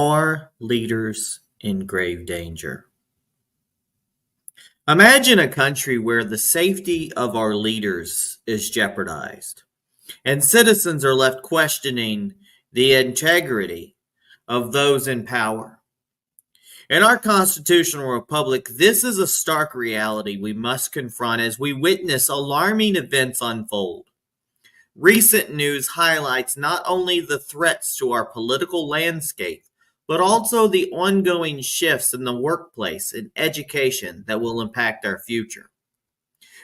Are leaders in grave danger? Imagine a country where the safety of our leaders is jeopardized and citizens are left questioning the integrity of those in power. In our constitutional republic, this is a stark reality we must confront as we witness alarming events unfold. Recent news highlights not only the threats to our political landscape, but also the ongoing shifts in the workplace and education that will impact our future.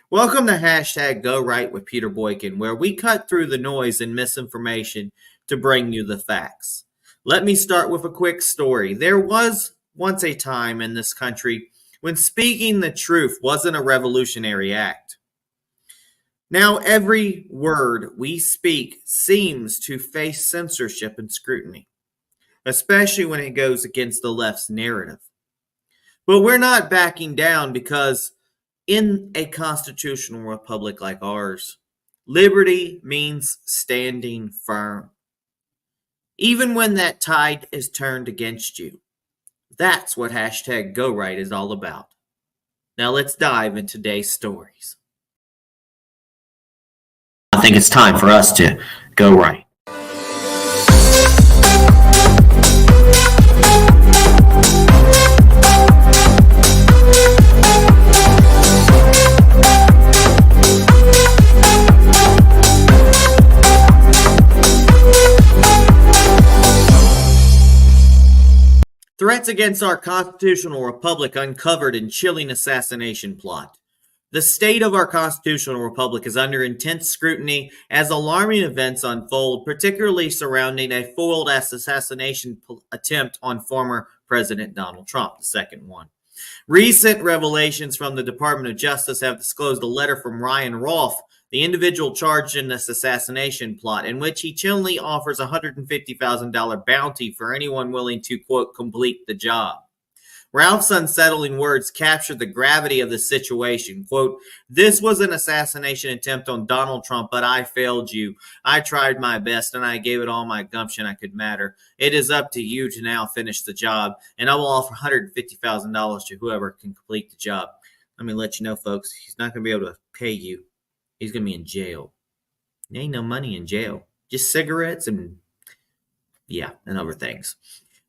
Welcome to Hashtag Go Right with Peter Boykin, where we cut through the noise and misinformation to bring you the facts. Let me start with a quick story. There was once a time in this country when speaking the truth wasn't a revolutionary act. Now every word we speak seems to face censorship and scrutiny, especially when it goes against the left's narrative. But we're not backing down because in a constitutional republic like ours, liberty means standing firm. Even when that tide is turned against you. That's what Hashtag Go Right is all about. Now let's dive into today's stories. I think it's time for us to go right. Threats against our constitutional republic uncovered in chilling assassination plot. The state of our constitutional republic is under intense scrutiny as alarming events unfold, particularly surrounding a foiled assassination attempt on former President Donald Trump, the second one. Recent revelations from the Department of Justice have disclosed a letter from Ryan Rolfe, the individual charged in this assassination plot, in which he chillingly offers a $150,000 bounty for anyone willing to, quote, complete the job. Ralph's unsettling words captured the gravity of the situation. Quote, "This was an assassination attempt on Donald Trump, but I failed you. I tried my best and I gave it all my gumption I could matter. It is up to you to now finish the job, and I will offer $150,000 to whoever can complete the job." Let me let you know, folks, he's not going to be able to pay you. He's going to be in jail. There ain't no money in jail. Just cigarettes and other things.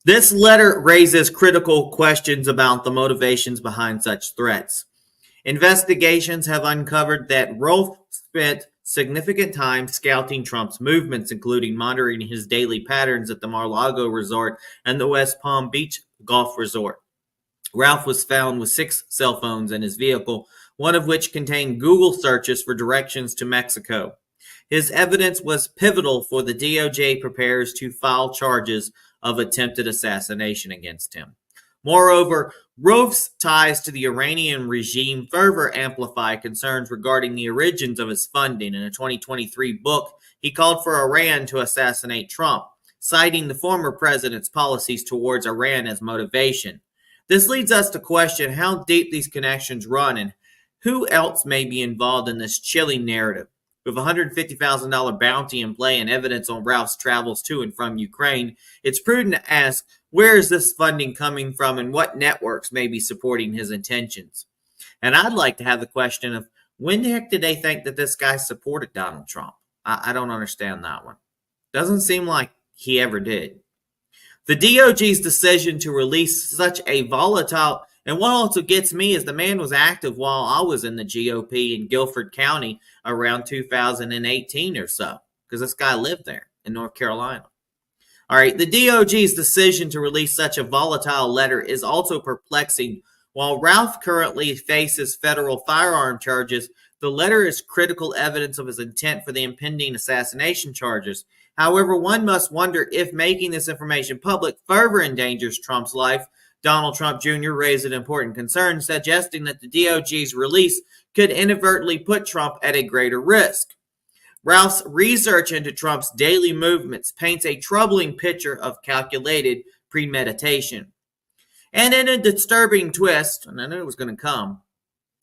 This letter raises critical questions about the motivations behind such threats. Investigations have uncovered that Rolfe spent significant time scouting Trump's movements, including monitoring his daily patterns at the Mar-a-Lago resort and the West Palm Beach golf resort. Ralph was found with 6 cell phones in his vehicle, one of which contained Google searches for directions to Mexico. His evidence was pivotal for the DOJ prepares to file charges of attempted assassination against him. Moreover, Rolfe's ties to the Iranian regime further amplify concerns regarding the origins of his funding. In a 2023 book, he called for Iran to assassinate Trump, citing the former president's policies towards Iran as motivation. This leads us to question how deep these connections run and who else may be involved in this chilling narrative. With a $150,000 bounty in play and evidence on Ralph's travels to and from Ukraine, it's prudent to ask, where is this funding coming from and what networks may be supporting his intentions? And I'd like to have the question of, when the heck did they think that this guy supported Donald Trump? I don't understand that one. Doesn't seem like he ever did. The DOJ's decision to release such a volatile, and what also gets me is the man was active while I was in the GOP in Guilford County around 2018 or so, because this guy lived there in North Carolina. All right, the DOJ's decision to release such a volatile letter is also perplexing. While Ralph currently faces federal firearm charges, the letter is critical evidence of his intent for the impending assassination charges. However, one must wonder if making this information public further endangers Trump's life. Donald Trump Jr. raised an important concern, suggesting that the DOJ's release could inadvertently put Trump at a greater risk. Ralph's research into Trump's daily movements paints a troubling picture of calculated premeditation. And in a disturbing twist, and I knew it was going to come,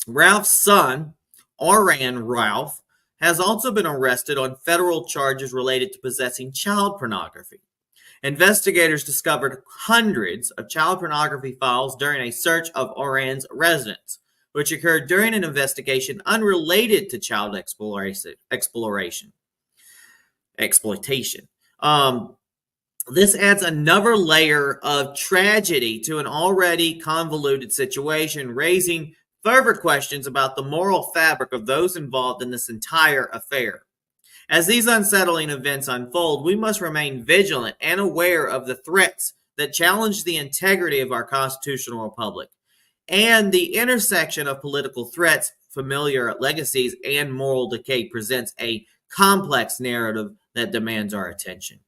Ralph's son, Oran Ralph, has also been arrested on federal charges related to possessing child pornography. Investigators discovered hundreds of child pornography files during a search of Oran's residence, which occurred during an investigation unrelated to child exploitation. This adds another layer of tragedy to an already convoluted situation, raising further questions about the moral fabric of those involved in this entire affair. As these unsettling events unfold, we must remain vigilant and aware of the threats that challenge the integrity of our constitutional republic and the intersection of political threats, familiar legacies, and moral decay presents a complex narrative that demands our attention.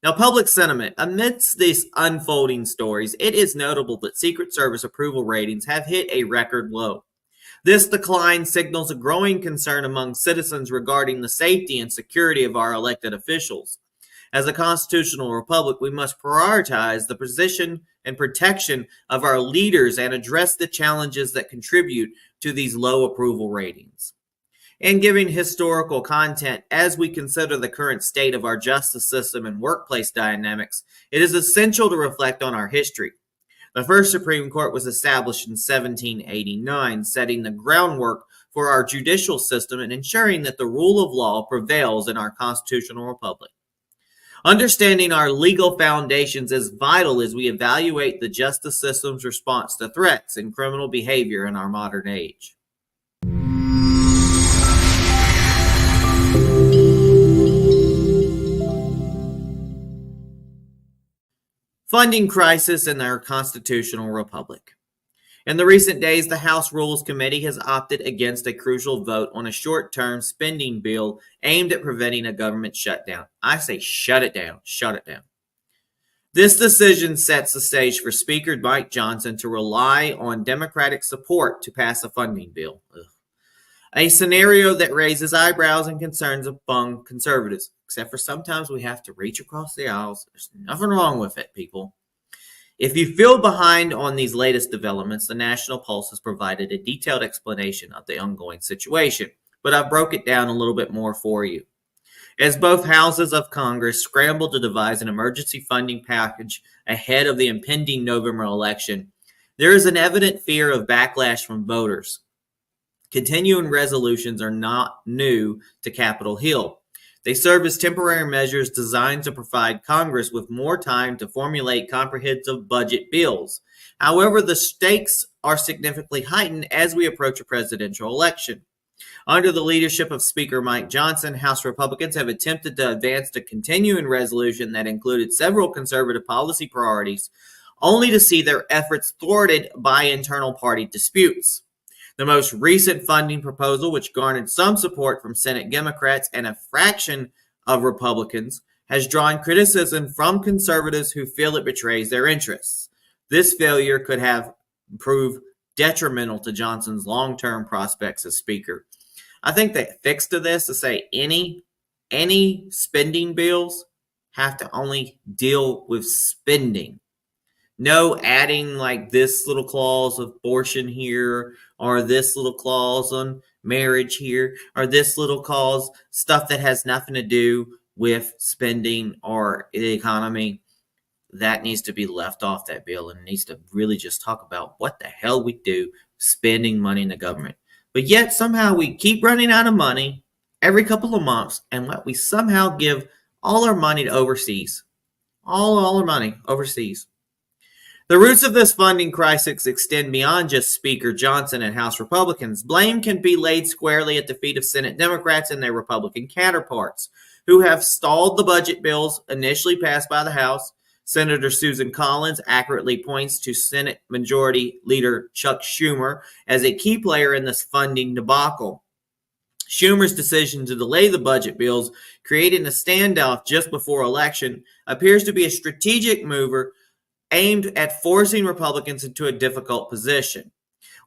Now, public sentiment. Amidst these unfolding stories, it is notable that Secret Service approval ratings have hit a record low. This decline signals a growing concern among citizens regarding the safety and security of our elected officials. As a constitutional republic, we must prioritize the position and protection of our leaders and address the challenges that contribute to these low approval ratings. And giving historical content, as we consider the current state of our justice system and workplace dynamics, it is essential to reflect on our history. The first Supreme Court was established in 1789, setting the groundwork for our judicial system and ensuring that the rule of law prevails in our constitutional republic. Understanding our legal foundations is vital as we evaluate the justice system's response to threats and criminal behavior in our modern age. Funding crisis in our constitutional republic. In the recent days, the House Rules Committee has opted against a crucial vote on a short-term spending bill aimed at preventing a government shutdown. I say shut it down. Shut it down. This decision sets the stage for Speaker Mike Johnson to rely on Democratic support to pass a funding bill. A scenario that raises eyebrows and concerns among conservatives, except for sometimes we have to reach across the aisles. There's nothing wrong with it, people. If you feel behind on these latest developments, the National Pulse has provided a detailed explanation of the ongoing situation, but I've broke it down a little bit more for you. As both houses of Congress scramble to devise an emergency funding package ahead of the impending November election, there is an evident fear of backlash from voters. Continuing resolutions are not new to Capitol Hill. They serve as temporary measures designed to provide Congress with more time to formulate comprehensive budget bills. However, the stakes are significantly heightened as we approach a presidential election. Under the leadership of Speaker Mike Johnson, House Republicans have attempted to advance a continuing resolution that included several conservative policy priorities, only to see their efforts thwarted by internal party disputes. The most recent funding proposal, which garnered some support from Senate Democrats and a fraction of Republicans, has drawn criticism from conservatives who feel it betrays their interests. This failure could have proved detrimental to Johnson's long-term prospects as Speaker. I think the fix to this is say any spending bills have to only deal with spending. No adding like this little clause of abortion here, or this little clause on marriage here, or this little clause, stuff that has nothing to do with spending or the economy. That needs to be left off that bill, and it needs to really just talk about what the hell we do spending money in the government. But yet somehow we keep running out of money every couple of months, and we somehow give all our money to overseas. All our money overseas. The roots of this funding crisis extend beyond just Speaker Johnson and House Republicans. Blame can be laid squarely at the feet of Senate Democrats and their Republican counterparts, who have stalled the budget bills initially passed by the House. Senator Susan Collins accurately points to Senate Majority Leader Chuck Schumer as a key player in this funding debacle. Schumer's decision to delay the budget bills, creating a standoff just before election, appears to be a strategic mover aimed at forcing Republicans into a difficult position.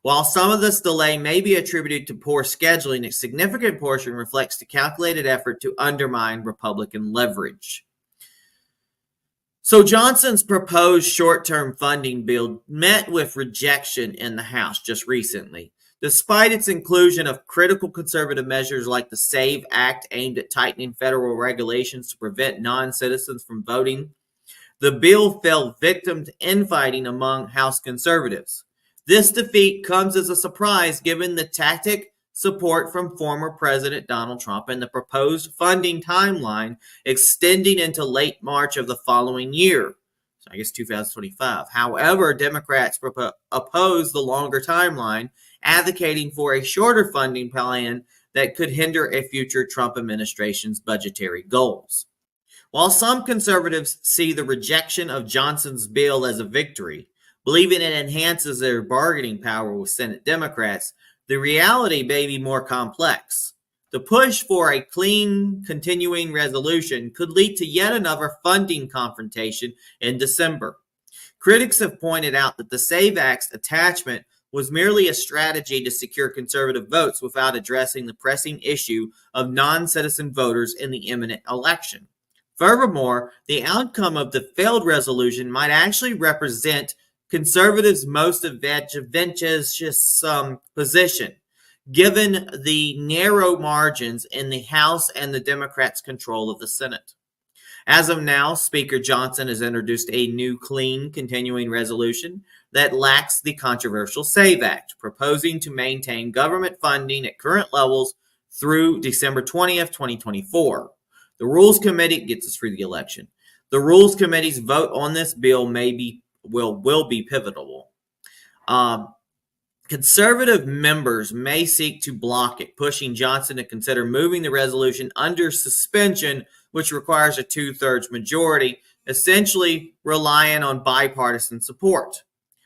While some of this delay may be attributed to poor scheduling, a significant portion reflects the calculated effort to undermine Republican leverage. So Johnson's proposed short-term funding bill met with rejection in the House just recently. Despite its inclusion of critical conservative measures like the SAVE Act aimed at tightening federal regulations to prevent non-citizens from voting, The bill fell victim to infighting among House conservatives. This defeat comes as a surprise given the tacit support from former President Donald Trump and the proposed funding timeline extending into late March of the following year. So I guess 2025. However, Democrats opposed the longer timeline, advocating for a shorter funding plan that could hinder a future Trump administration's budgetary goals. While some conservatives see the rejection of Johnson's bill as a victory, believing it enhances their bargaining power with Senate Democrats, the reality may be more complex. The push for a clean, continuing resolution could lead to yet another funding confrontation in December. Critics have pointed out that the SAVE Act's attachment was merely a strategy to secure conservative votes without addressing the pressing issue of non-citizen voters in the imminent election. Furthermore, the outcome of the failed resolution might actually represent conservatives' most advantageous position, given the narrow margins in the House and the Democrats' control of the Senate. As of now, Speaker Johnson has introduced a new clean continuing resolution that lacks the controversial SAVE Act, proposing to maintain government funding at current levels through December 20th, 2024. The Rules Committee gets us through the election. The Rules Committee's vote on this bill will be pivotal. Conservative members may seek to block it, pushing Johnson to consider moving the resolution under suspension, which requires a 2/3 majority, essentially relying on bipartisan support.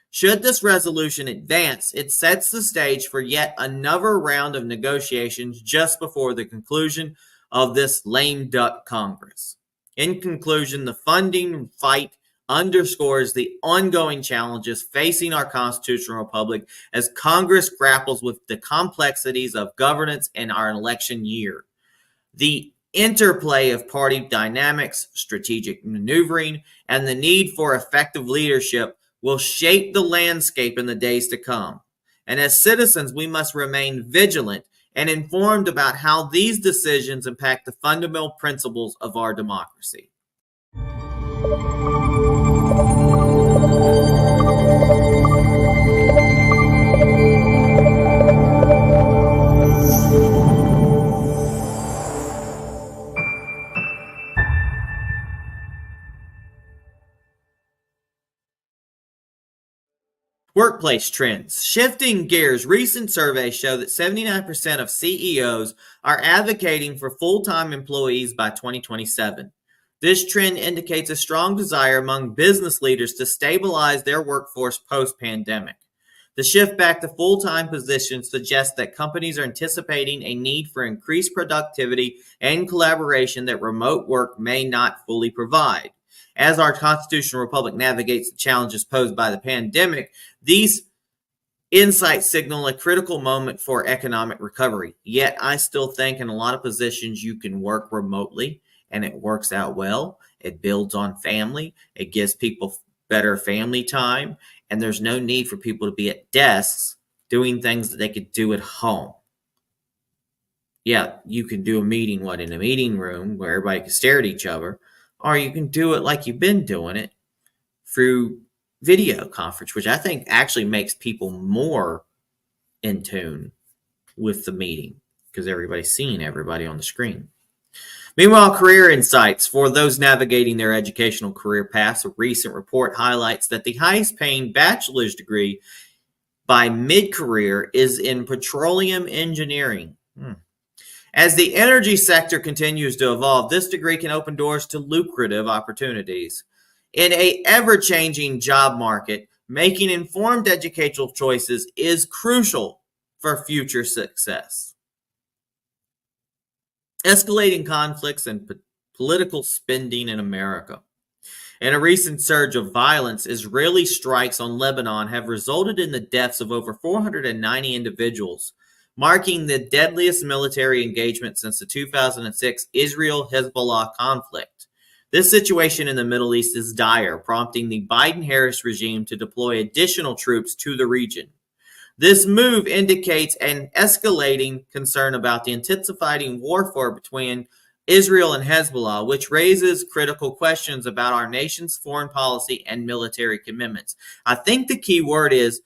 Should this resolution advance, it sets the stage for yet another round of negotiations just before the conclusion of this lame duck Congress. In conclusion, the funding fight underscores the ongoing challenges facing our constitutional republic as Congress grapples with the complexities of governance in our election year. The interplay of party dynamics, strategic maneuvering, and the need for effective leadership will shape the landscape in the days to come. And as citizens, we must remain vigilant and informed about how these decisions impact the fundamental principles of our democracy. Workplace trends. Shifting gears, recent surveys show that 79% of CEOs are advocating for full-time employees by 2027. This trend indicates a strong desire among business leaders to stabilize their workforce post-pandemic. The shift back to full-time positions suggests that companies are anticipating a need for increased productivity and collaboration that remote work may not fully provide. As our constitutional republic navigates the challenges posed by the pandemic, these insights signal a critical moment for economic recovery. Yet, I still think in a lot of positions you can work remotely and it works out well. It builds on family. It gives people better family time. And there's no need for people to be at desks doing things that they could do at home. Yeah, you can do a meeting, in a meeting room where everybody can stare at each other. Or you can do it like you've been doing it through video conference, which I think actually makes people more in tune with the meeting because everybody's seeing everybody on the screen. Meanwhile, career insights for those navigating their educational career paths. A recent report highlights that the highest paying bachelor's degree by mid-career is in petroleum engineering. As the energy sector continues to evolve, this degree can open doors to lucrative opportunities. In an ever-changing job market, making informed educational choices is crucial for future success. Escalating conflicts and political spending in America. In a recent surge of violence, Israeli strikes on Lebanon have resulted in the deaths of over 490 individuals, marking the deadliest military engagement since the 2006 Israel-Hezbollah conflict. This situation in the Middle East is dire, prompting the Biden-Harris regime to deploy additional troops to the region. This move indicates an escalating concern about the intensifying warfare between Israel and Hezbollah, which raises critical questions about our nation's foreign policy and military commitments. I think the key word is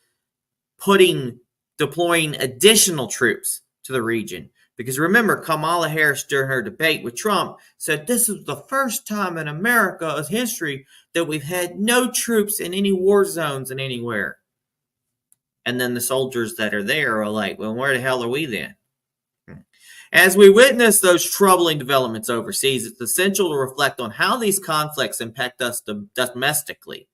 deploying additional troops to the region. Because remember, Kamala Harris, during her debate with Trump, said this is the first time in America's history that we've had no troops in any war zones and anywhere. And then the soldiers that are there are like, well, where the hell are we then? As we witness those troubling developments overseas, it's essential to reflect on how these conflicts impact us domestically.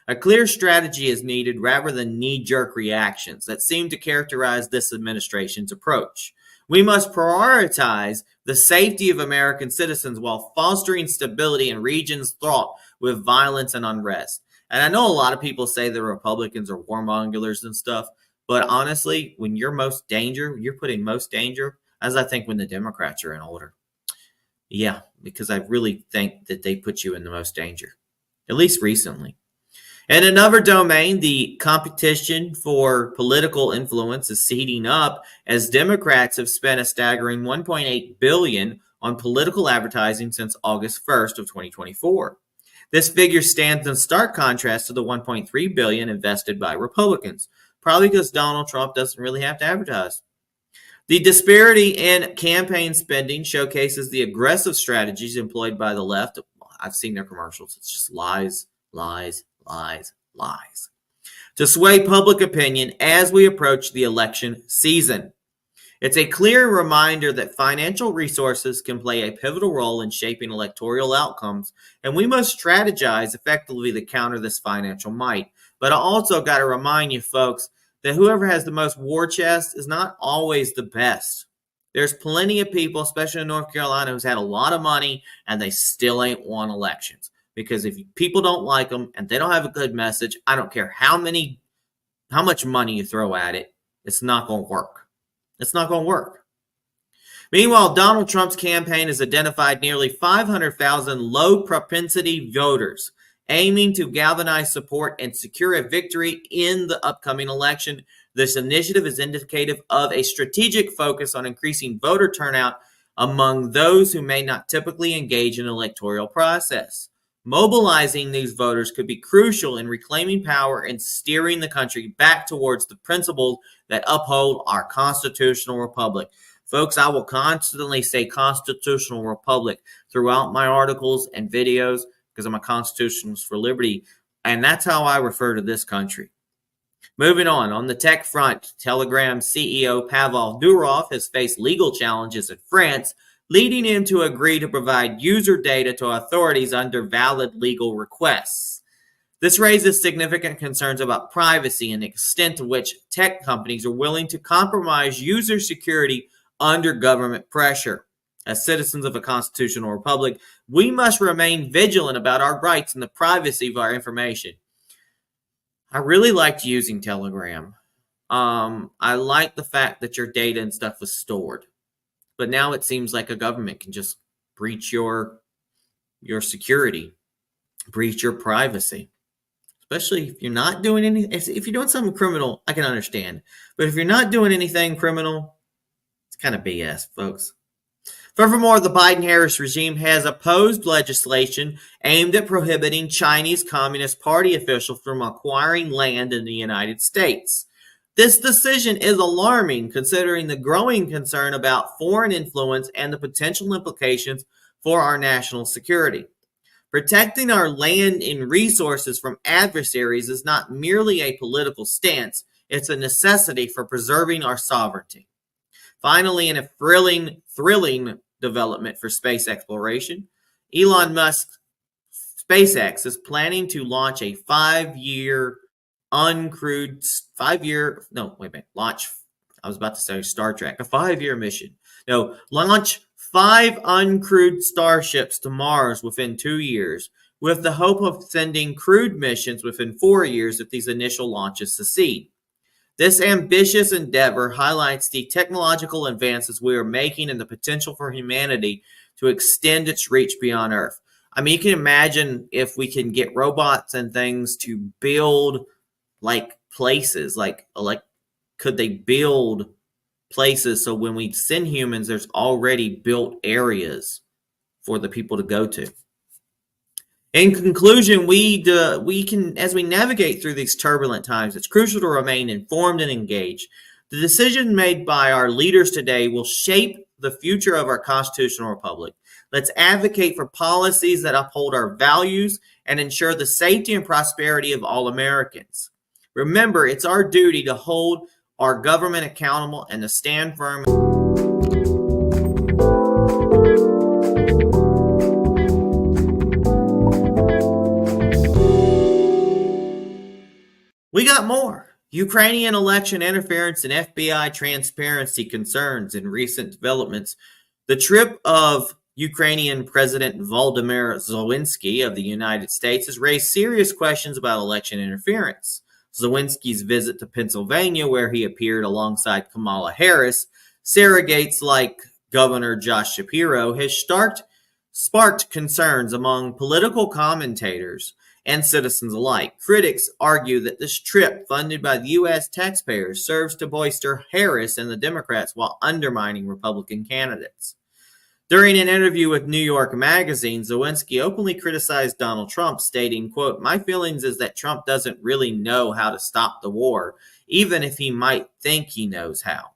A clear strategy is needed rather than knee-jerk reactions that seem to characterize this administration's approach. We must prioritize the safety of American citizens while fostering stability in regions fraught with violence and unrest. And I know a lot of people say the Republicans are warmongers and stuff, but honestly, when you're putting most danger, as I think when the Democrats are in order. Yeah, because I really think that they put you in the most danger, at least recently. In another domain, the competition for political influence is heating up as Democrats have spent a staggering $1.8 billion on political advertising since August 1st of 2024. This figure stands in stark contrast to the $1.3 billion invested by Republicans, probably because Donald Trump doesn't really have to advertise. The disparity in campaign spending showcases the aggressive strategies employed by the left. I've seen their commercials. It's just lies, lies, lies, lies, to sway public opinion as we approach the election season. It's a clear reminder that financial resources can play a pivotal role in shaping electoral outcomes, and we must strategize effectively to counter this financial might. But I also got to remind you, folks, that whoever has the most war chest is not always the best. There's plenty of people, especially in North Carolina, who's had a lot of money and they still ain't won elections. Because if people don't like them and they don't have a good message, I don't care how much money you throw at it, it's not going to work. It's not going to work. Meanwhile, Donald Trump's campaign has identified nearly 500,000 low-propensity voters, aiming to galvanize support and secure a victory in the upcoming election. This initiative is indicative of a strategic focus on increasing voter turnout among those who may not typically engage in the electoral process. Mobilizing these voters could be crucial in reclaiming power and steering the country back towards the principles that uphold our constitutional republic. Folks, I will constantly say constitutional republic throughout my articles and videos because I'm a constitutionalist for liberty, and that's how I refer to this country. Moving on the tech front, Telegram CEO Pavel Durov has faced legal challenges in France, leading him to agree to provide user data to authorities under valid legal requests. This raises significant concerns about privacy and the extent to which tech companies are willing to compromise user security under government pressure. As citizens of a constitutional republic, we must remain vigilant about our rights and the privacy of our information. I really liked using Telegram. I like the fact that your data and stuff was stored. But now it seems like a government can just breach your security, breach your privacy. Especially if you're not doing anything. If you're doing something criminal, I can understand. But if you're not doing anything criminal, it's kind of BS, folks. Furthermore, the Biden-Harris regime has opposed legislation aimed at prohibiting Chinese Communist Party officials from acquiring land in the United States. This decision is alarming considering the growing concern about foreign influence and the potential implications for our national security. Protecting our land and resources from adversaries is not merely a political stance, it's a necessity for preserving our sovereignty. Finally, in a thrilling development for space exploration, Elon Musk's SpaceX is planning to launch a launch 5 uncrewed starships to Mars within 2 years, with the hope of sending crewed missions within 4 years if these initial launches succeed. This ambitious endeavor highlights the technological advances we are making and the potential for humanity to extend its reach beyond Earth. I mean, you can imagine if we can get robots and things to build places, could they build places so when we send humans, there's already built areas for the people to go to. In conclusion, we can, as we navigate through these turbulent times, it's crucial to remain informed and engaged. The decision made by our leaders today will shape the future of our constitutional republic. Let's advocate for policies that uphold our values and ensure the safety and prosperity of all Americans. Remember, it's our duty to hold our government accountable and to stand firm. We got more. Ukrainian election interference and FBI transparency concerns in recent developments. The trip of Ukrainian President Volodymyr Zelensky of the United States has raised serious questions about election interference. Zelensky's visit to Pennsylvania, where he appeared alongside Kamala Harris, surrogates like Governor Josh Shapiro, has sparked concerns among political commentators and citizens alike. Critics argue that this trip, funded by the U.S. taxpayers, serves to bolster Harris and the Democrats while undermining Republican candidates. During an interview with New York Magazine, Zelensky openly criticized Donald Trump, stating, quote, "My feelings is that Trump doesn't really know how to stop the war, even if he might think he knows how."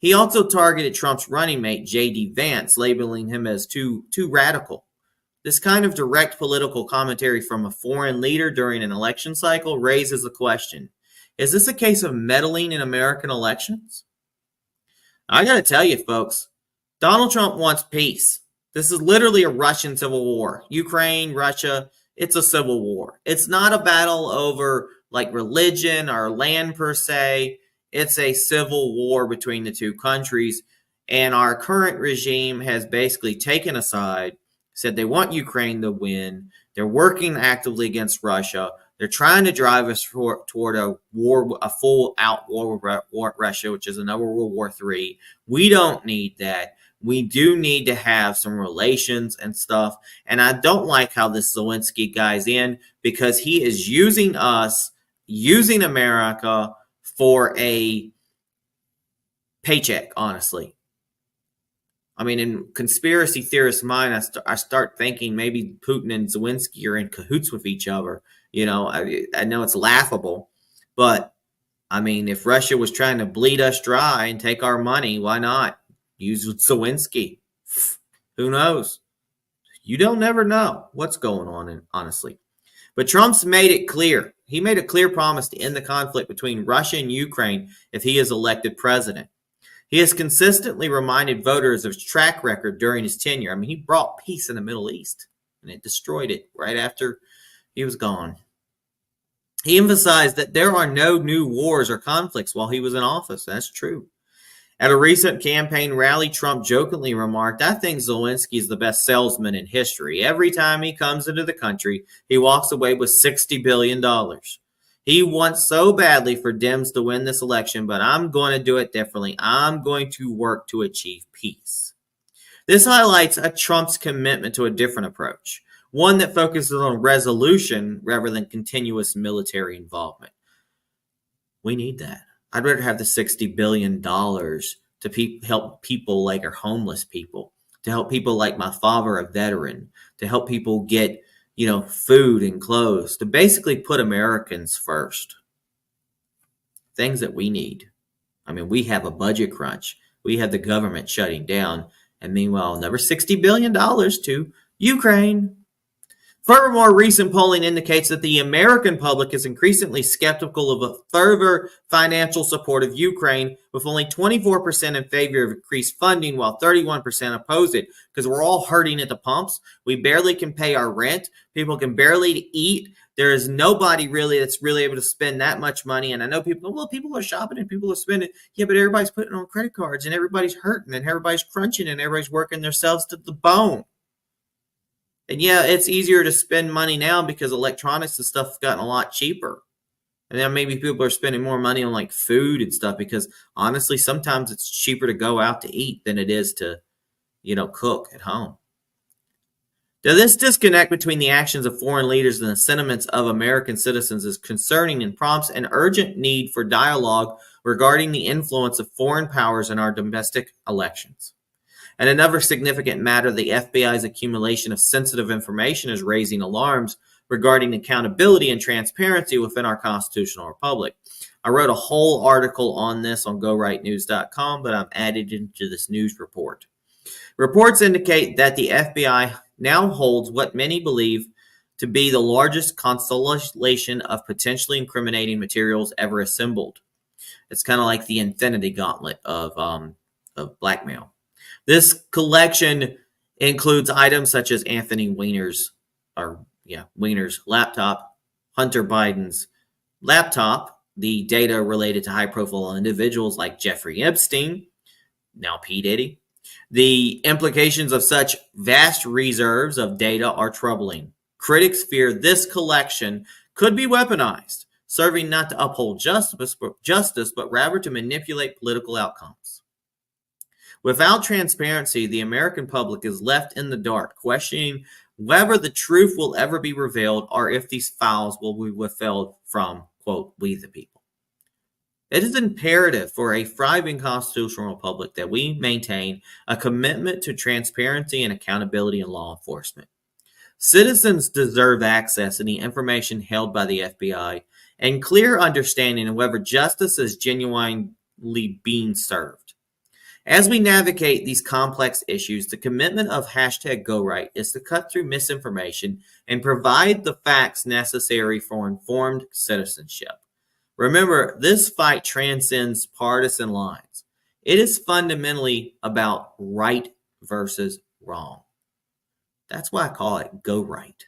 He also targeted Trump's running mate, J.D. Vance, labeling him as too radical. This kind of direct political commentary from a foreign leader during an election cycle raises the question, is this a case of meddling in American elections? I got to tell you, folks, Donald Trump wants peace. This is literally a Russian civil war. Ukraine, Russia, it's a civil war. It's not a battle over like religion or land per se. It's a civil war between the two countries. And our current regime has basically taken a side, said they want Ukraine to win. They're working actively against Russia. They're trying to drive us toward a war, a full-out war with Russia, which is another World War III. We don't need that. We do need to have some relations and stuff. And I don't like how this Zelensky guy's in, because he is using us, using America for a paycheck, honestly. I mean, in conspiracy theorist mind, I start thinking maybe Putin and Zelensky are in cahoots with each other. You know, I know it's laughable, but I mean, if Russia was trying to bleed us dry and take our money, why not use Zelensky? Who knows? You don't never know what's going on, honestly. But Trump's made it clear. He made a clear promise to end the conflict between Russia and Ukraine if he is elected president. He has consistently reminded voters of his track record during his tenure. I mean, he brought peace in the Middle East, and it destroyed it right after he was gone. He emphasized that there are no new wars or conflicts while he was in office. That's true. At a recent campaign rally, Trump jokingly remarked, "I think Zelensky is the best salesman in history. Every time he comes into the country, he walks away with $60 billion. He wants so badly for Dems to win this election, but I'm going to do it differently. I'm going to work to achieve peace." This highlights Trump's commitment to a different approach, one that focuses on resolution rather than continuous military involvement. We need that. I'd rather have the $60 billion to help people like our homeless people, to help people like my father, a veteran, to help people get food and clothes, to basically put Americans first. Things that we need. I mean, we have a budget crunch. We have the government shutting down. And meanwhile, another $60 billion to Ukraine. Furthermore, recent polling indicates that the American public is increasingly skeptical of a further financial support of Ukraine, with only 24% in favor of increased funding, while 31% oppose it, because we're all hurting at the pumps. We barely can pay our rent. People can barely eat. There is nobody really that's really able to spend that much money. And I know people are shopping and people are spending. Yeah, but everybody's putting on credit cards and everybody's hurting and everybody's crunching and everybody's working themselves to the bone. And yeah, it's easier to spend money now because electronics and stuff have gotten a lot cheaper. And then maybe people are spending more money on like food and stuff because honestly, sometimes it's cheaper to go out to eat than it is to, cook at home. Now, this disconnect between the actions of foreign leaders and the sentiments of American citizens is concerning and prompts an urgent need for dialogue regarding the influence of foreign powers in our domestic elections. And another significant matter, the FBI's accumulation of sensitive information is raising alarms regarding accountability and transparency within our constitutional republic. I wrote a whole article on this on GoRightNews.com, but I'm added into this news report. Reports indicate that the FBI now holds what many believe to be the largest constellation of potentially incriminating materials ever assembled. It's kind of like the Infinity Gauntlet of blackmail. This collection includes items such as Anthony Weiner's laptop, Hunter Biden's laptop, the data related to high-profile individuals like Jeffrey Epstein, now P. Diddy. The implications of such vast reserves of data are troubling. Critics fear this collection could be weaponized, serving not to uphold justice, but rather to manipulate political outcomes. Without transparency, the American public is left in the dark, questioning whether the truth will ever be revealed or if these files will be withheld from, quote, we the people. It is imperative for a thriving constitutional republic that we maintain a commitment to transparency and accountability in law enforcement. Citizens deserve access to the information held by the FBI and clear understanding of whether justice is genuinely being served. As we navigate these complex issues, the commitment of #GoRight is to cut through misinformation and provide the facts necessary for informed citizenship. Remember, this fight transcends partisan lines. It is fundamentally about right versus wrong. That's why I call it Go Right.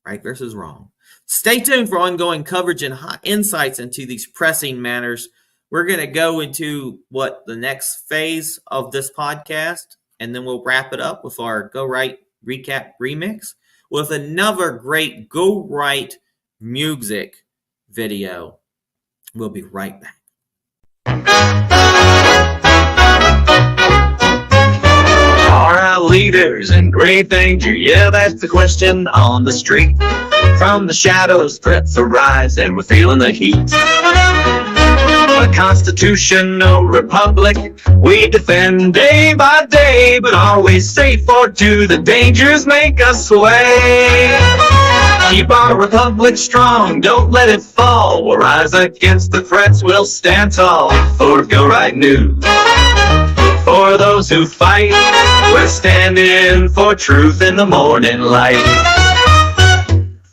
Right versus wrong. Stay tuned for ongoing coverage and insights into these pressing matters. We're going to go into what the next phase of this podcast, and then we'll wrap it up with our Go Right Recap Remix with another great Go Right music video. We'll be right back. Are our leaders in grave danger? Yeah, that's the question on the street. From the shadows, threats arise, and we're feeling the heat. A constitutional republic we defend day by day, but always safe, or do the dangers make us sway? Keep our republic strong, don't let it fall. We'll rise against the threats, we'll stand tall. For Go Right News, for those who fight, we're standing for truth in the morning light.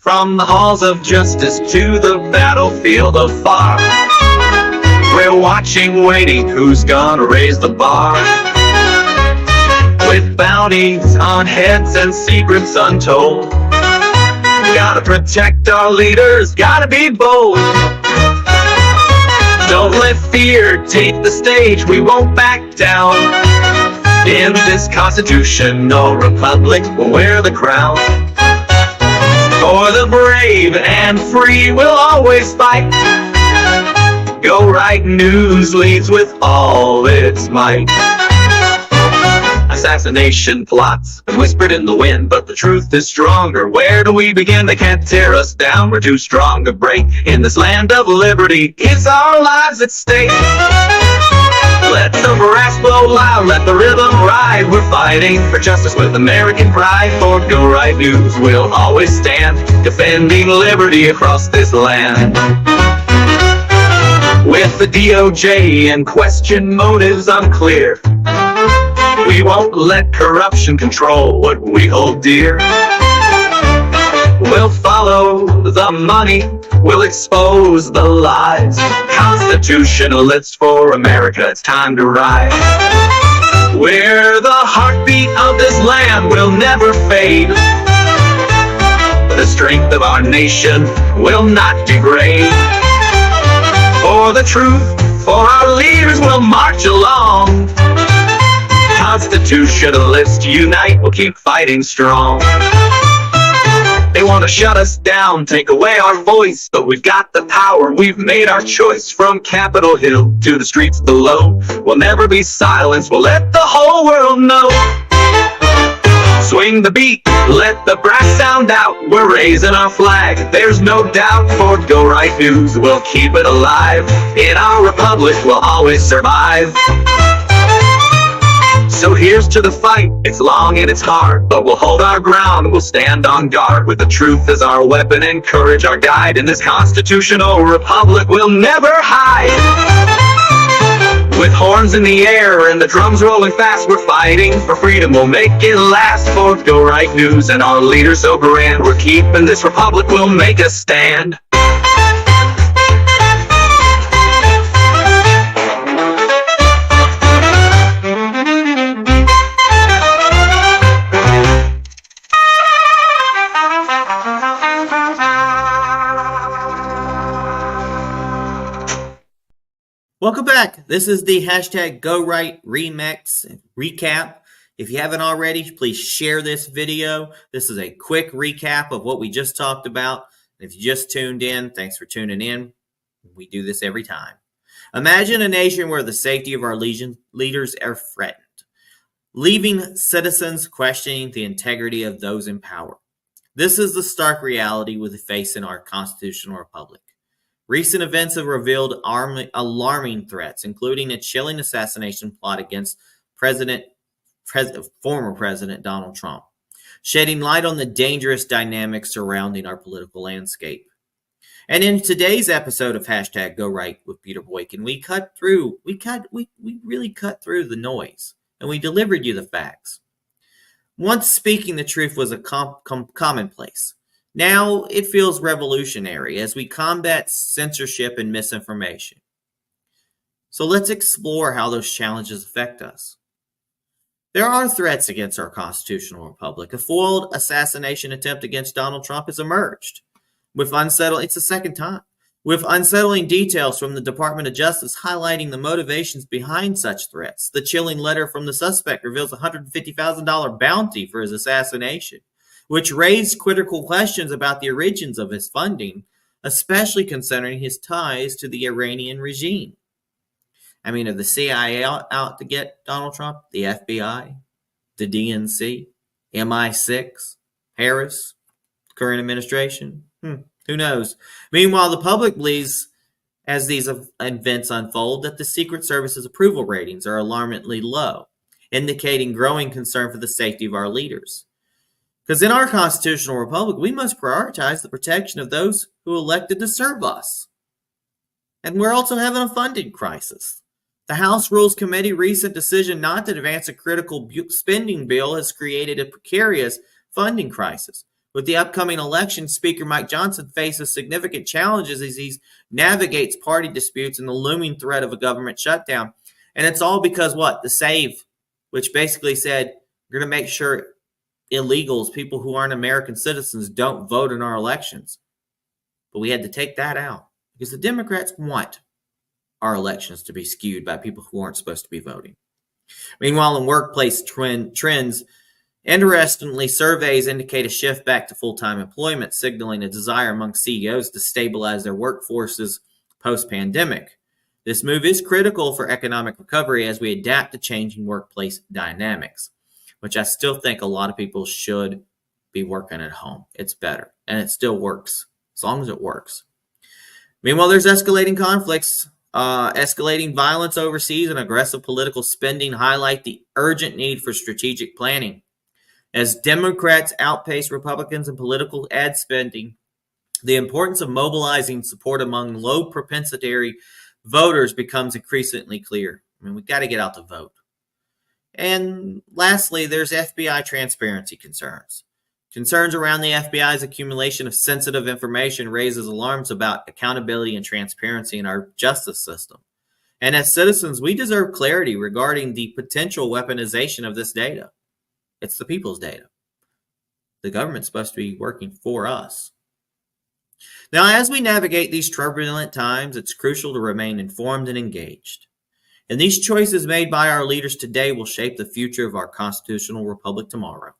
From the halls of justice to the battlefield of far, we're watching, waiting, who's gonna raise the bar? With bounties on heads and secrets untold, gotta protect our leaders, gotta be bold. Don't let fear take the stage, we won't back down. In this constitutional republic, we'll wear the crown. For the brave and free, we'll always fight. Go Right News leads with all its might. Assassination plots whispered in the wind, but the truth is stronger. Where do we begin? They can't tear us down, we're too strong to break. In this land of liberty, it's our lives at stake. Let the brass blow loud, let the rhythm ride. We're fighting for justice with American pride. For Go Right News, we'll always stand, defending liberty across this land. With the DOJ and question motives unclear, we won't let corruption control what we hold dear. We'll follow the money, we'll expose the lies. Constitutionalists for America, it's time to rise. We're the heartbeat of this land, will never fade. The strength of our nation will not degrade. For the truth, for our leaders, we'll march along. Constitutionalists unite, we'll keep fighting strong. They want to shut us down, take away our voice, but we've got the power, we've made our choice. From Capitol Hill to the streets below, we'll never be silenced, we'll let the whole world know. Swing the beat, let the brass sound out, we're raising our flag, there's no doubt. For Go Right News, we'll keep it alive. In our republic, we'll always survive. So here's to the fight. It's long and it's hard, but we'll hold our ground. We'll stand on guard with the truth as our weapon and courage our guide. In this constitutional republic, we'll never hide. With horns in the air and the drums rolling fast, we're fighting for freedom. We'll make it last. For Go Right News and our leaders so grand, we're keeping this republic. We'll make a stand. Welcome back. This is the hashtag GoRight Remix recap. If you haven't already, please share this video. This is a quick recap of what we just talked about. If you just tuned in, thanks for tuning in. We do this every time. Imagine a nation where the safety of our leaders are threatened, leaving citizens questioning the integrity of those in power. This is the stark reality we face in our constitutional republic. Recent events have revealed alarming threats, including a chilling assassination plot against former President Donald Trump, shedding light on the dangerous dynamics surrounding our political landscape. And in today's episode of hashtag Go Right with Peter Boykin, we really cut through the noise, and we delivered you the facts. Once speaking the truth was a commonplace. Now it feels revolutionary as we combat censorship and misinformation. So let's explore how those challenges affect us. There are threats against our constitutional republic. A foiled assassination attempt against Donald Trump has emerged. It's the second time. With unsettling details from the Department of Justice highlighting the motivations behind such threats. The chilling letter from the suspect reveals a $150,000 bounty for his assassination, which raised critical questions about the origins of his funding, especially considering his ties to the Iranian regime. I mean, are the CIA out to get Donald Trump? The FBI? The DNC? MI6? Harris? Current administration? Who knows? Meanwhile, the public believes, as these events unfold, that the Secret Service's approval ratings are alarmingly low, indicating growing concern for the safety of our leaders. Because in our constitutional republic, we must prioritize the protection of those who elected to serve us. And we're also having a funding crisis. The House Rules Committee recent decision not to advance a critical spending bill has created a precarious funding crisis. With the upcoming election, Speaker Mike Johnson faces significant challenges as he navigates party disputes and the looming threat of a government shutdown. And it's all because the SAVE, which basically said, we're going to make sure illegals, people who aren't American citizens, don't vote in our elections. But we had to take that out because the Democrats want our elections to be skewed by people who aren't supposed to be voting. Meanwhile, in workplace trends, interestingly, surveys indicate a shift back to full-time employment, signaling a desire among CEOs to stabilize their workforces post-pandemic. This move is critical for economic recovery as we adapt to changing workplace dynamics, which I still think a lot of people should be working at home. It's better, and it still works, as long as it works. Meanwhile, there's escalating conflicts. Escalating violence overseas and aggressive political spending highlight the urgent need for strategic planning. As Democrats outpace Republicans in political ad spending, the importance of mobilizing support among low propensity voters becomes increasingly clear. We've got to get out to vote. And lastly, there's FBI transparency concerns. Concerns around the FBI's accumulation of sensitive information raises alarms about accountability and transparency in our justice system. And as citizens, we deserve clarity regarding the potential weaponization of this data. It's the people's data. The government's supposed to be working for us. Now, as we navigate these turbulent times, it's crucial to remain informed and engaged. And these choices made by our leaders today will shape the future of our constitutional republic tomorrow.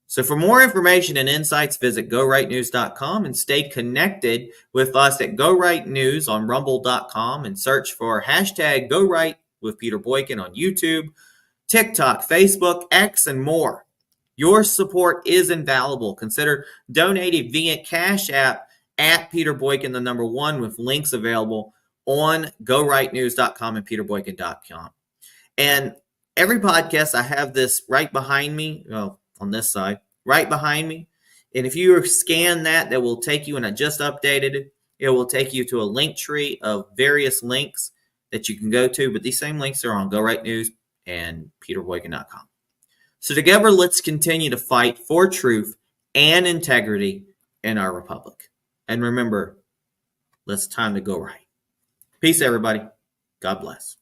So for more information and insights, visit GoRightNews.com and stay connected with us at GoRightNews on Rumble.com and search for hashtag GoRight with Peter Boykin on YouTube, TikTok, Facebook, X, and more. Your support is invaluable. Consider donating via Cash App at Peter Boykin, the number 1, with links available on GoRightNews.com and PeterBoykin.com. And every podcast, I have this right behind me, well, on this side, right behind me. And if you scan that, that will take you, and I just updated it, it will take you to a link tree of various links that you can go to. But these same links are on Go Right News and peterboykin.com. So together, let's continue to fight for truth and integrity in our republic. And remember, it's time to go right. Peace, everybody. God bless.